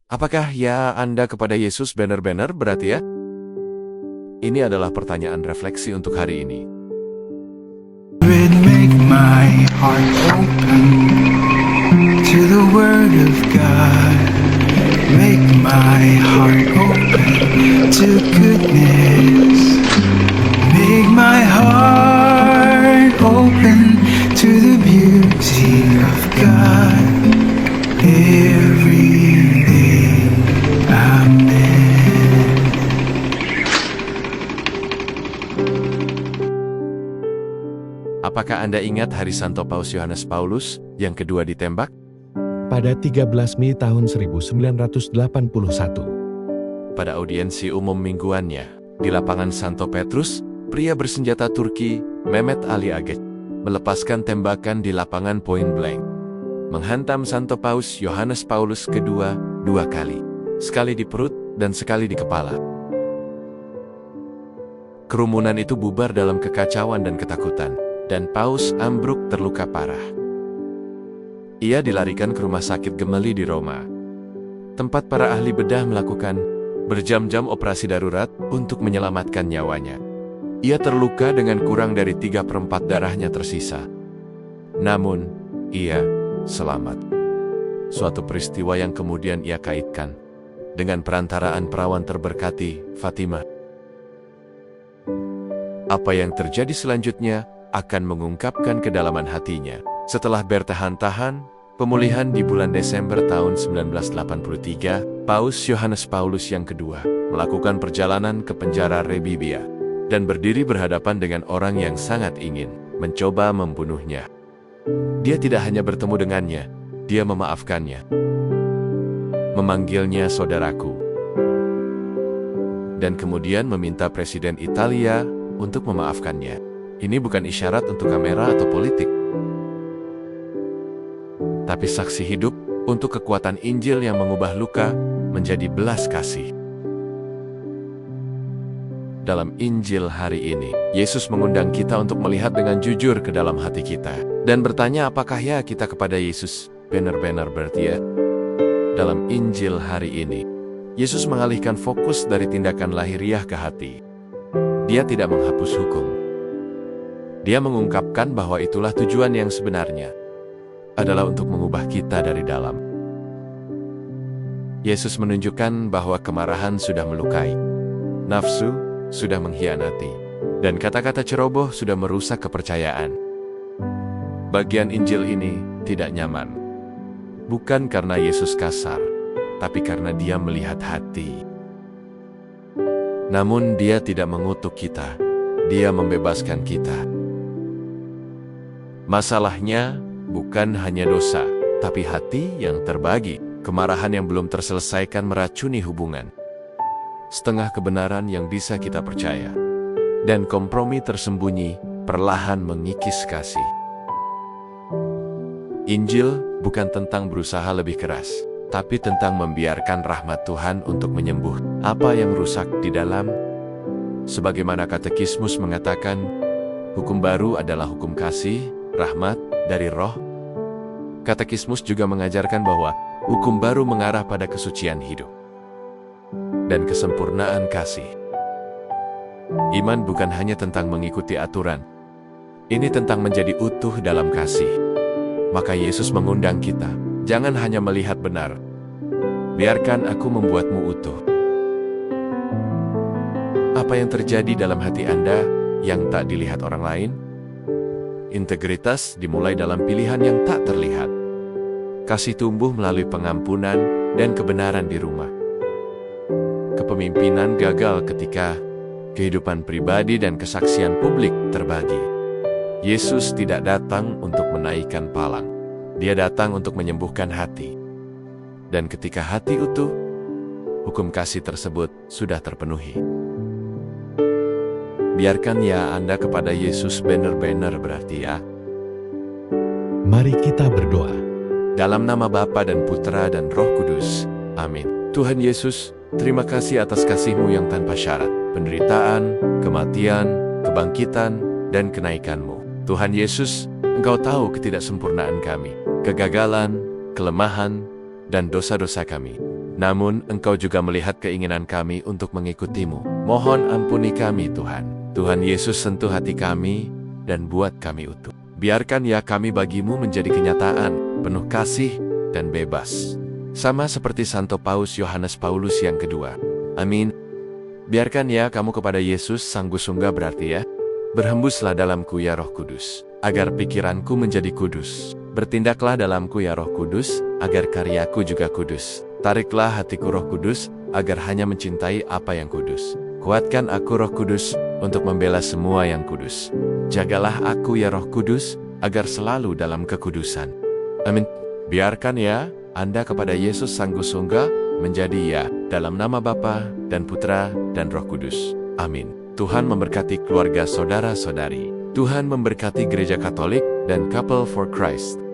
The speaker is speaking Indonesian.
Apakah ya Anda kepada Yesus benar-benar berarti ya? Ini adalah pertanyaan refleksi untuk hari ini. Make my heart open to the word of God. Make my heart open to goodness. Make my heart open to the beauty of God. Every day, amen. Apakah Anda ingat hari Santo Paus Yohanes Paulus yang kedua ditembak? Pada 13 Mei tahun 1981. Pada audiensi umum mingguannya, di lapangan Santo Petrus, pria bersenjata Turki, Mehmet Ali Agec, melepaskan tembakan di lapangan point blank, menghantam Santo Paus Yohanes Paulus kedua 2 kali, sekali di perut dan sekali di kepala. Kerumunan itu bubar dalam kekacauan dan ketakutan, dan Paus ambruk terluka parah. Ia dilarikan ke rumah sakit Gemelli di Roma, tempat para ahli bedah melakukan berjam-jam operasi darurat untuk menyelamatkan nyawanya. Ia terluka dengan kurang dari 3/4 darahnya tersisa. Namun, ia selamat. Suatu peristiwa yang kemudian ia kaitkan dengan perantaraan perawan terberkati, Fatimah. Apa yang terjadi selanjutnya akan mengungkapkan kedalaman hatinya. Setelah bertahan-tahan, pemulihan di bulan Desember tahun 1983, Paus Yohanes Paulus yang kedua melakukan perjalanan ke penjara Rebibbia dan berdiri berhadapan dengan orang yang sangat ingin mencoba membunuhnya. Dia tidak hanya bertemu dengannya, dia memaafkannya, memanggilnya saudaraku, dan kemudian meminta Presiden Italia untuk memaafkannya. Ini bukan isyarat untuk kamera atau politik, tapi saksi hidup untuk kekuatan Injil yang mengubah luka menjadi belas kasih. Dalam Injil hari ini, Yesus mengundang kita untuk melihat dengan jujur ke dalam hati kita dan bertanya apakah ya kita kepada Yesus benar-benar berarti ya. Dalam Injil hari ini, Yesus mengalihkan fokus dari tindakan lahiriah ke hati. Dia tidak menghapus hukum. Dia mengungkapkan bahwa itulah tujuan yang sebenarnya, adalah untuk mengubah kita dari dalam. Yesus menunjukkan bahwa kemarahan sudah melukai, nafsu sudah mengkhianati, dan kata-kata ceroboh sudah merusak kepercayaan. Bagian Injil ini tidak nyaman, bukan karena Yesus kasar, tapi karena dia melihat hati. Namun dia tidak mengutuk kita, dia membebaskan kita. Masalahnya bukan hanya dosa, tapi hati yang terbagi. Kemarahan yang belum terselesaikan meracuni hubungan. Setengah kebenaran yang bisa kita percaya. Dan kompromi tersembunyi perlahan mengikis kasih. Injil bukan tentang berusaha lebih keras, tapi tentang membiarkan rahmat Tuhan untuk menyembuh apa yang rusak di dalam. Sebagaimana katekismus mengatakan, hukum baru adalah hukum kasih, rahmat dari Roh. Katekismus juga mengajarkan bahwa hukum baru mengarah pada kesucian hidup dan kesempurnaan kasih. Iman bukan hanya tentang mengikuti aturan. Ini tentang menjadi utuh dalam kasih. Maka Yesus mengundang kita, jangan hanya melihat benar. Biarkan aku membuatmu utuh. Apa yang terjadi dalam hati Anda yang tak dilihat orang lain? Integritas dimulai dalam pilihan yang tak terlihat. Kasih tumbuh melalui pengampunan dan kebenaran di rumah. Kepemimpinan gagal ketika kehidupan pribadi dan kesaksian publik terbagi. Yesus tidak datang untuk menaikkan palang. Dia datang untuk menyembuhkan hati. Dan ketika hati utuh, hukum kasih tersebut sudah terpenuhi. Biarkan ya Anda kepada Yesus benar-benar berarti ya. Mari kita berdoa. Dalam nama Bapa dan Putra dan Roh Kudus. Amin. Tuhan Yesus, terima kasih atas kasih-Mu yang tanpa syarat. Penderitaan, kematian, kebangkitan, dan kenaikan-Mu. Tuhan Yesus, Engkau tahu ketidaksempurnaan kami, kegagalan, kelemahan, dan dosa-dosa kami. Namun, Engkau juga melihat keinginan kami untuk mengikutimu. Mohon ampuni kami, Tuhan. Tuhan Yesus, sentuh hati kami dan buat kami utuh. Biarkan ya kami bagimu menjadi kenyataan, penuh kasih dan bebas. Sama seperti Santo Paus Yohanes Paulus yang kedua. Amin. Biarkan ya kamu kepada Yesus sanggup-sungguh berarti ya. Berhembuslah dalamku ya Roh Kudus, agar pikiranku menjadi kudus. Bertindaklah dalamku ya Roh Kudus, agar karyaku juga kudus. Tariklah hatiku Roh Kudus, agar hanya mencintai apa yang kudus. Kuatkan aku Roh Kudus, untuk membela semua yang kudus. Jagalah aku ya Roh Kudus, agar selalu dalam kekudusan. Amin. Biarkan ya, Anda kepada Yesus sanggup-sungguh menjadi ya, dalam nama Bapa dan Putra dan Roh Kudus. Amin. Tuhan memberkati keluarga saudara-saudari. Tuhan memberkati Gereja Katolik dan Couple for Christ.